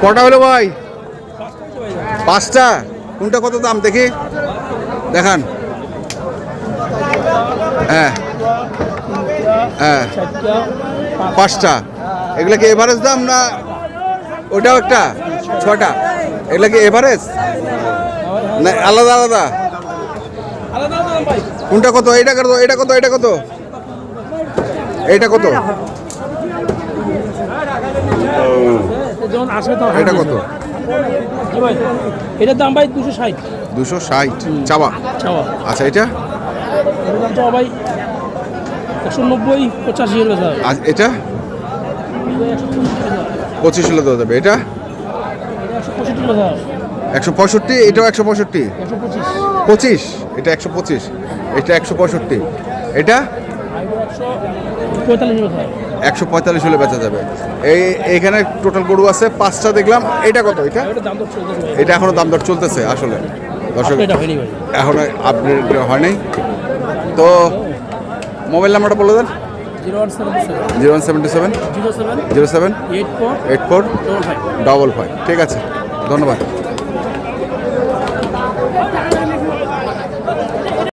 কটা হলো ভাই? 5টা। কোনটা কত দাম দেখি দেখান। হ্যাঁ হ্যাঁ 5টা। এগুলা কি এভারেজ দাম না ওটাও একটা? 6টা। এগুলা কি এভারেজ না আলাদা আলাদা? কোনটা কত? এটা কত? এটা কত? এটা কত? এইটা কত? এটা কত? এটার দাম ভাই 260। 260 চাওয়া। আচ্ছা এটা? ভাই 190 85 এর কথা। আর এটা 25 হলে দেওয়া যাবে। এটা 165। এটাও 165। 25। এটা 125। এটা 165। এটা 145 হলে বেচা যাবে। এইখানে টোটাল গরু আছে 5টা দেখলাম। এটা কত? এটা এখনো দাম দর চলতেছে আসলে দর্শক, এখন আপডেট হয়নি। তো মোবাইল নাম্বারটা বলে দেন। 0177 07 84 55। ঠিক আছে, ধন্যবাদ।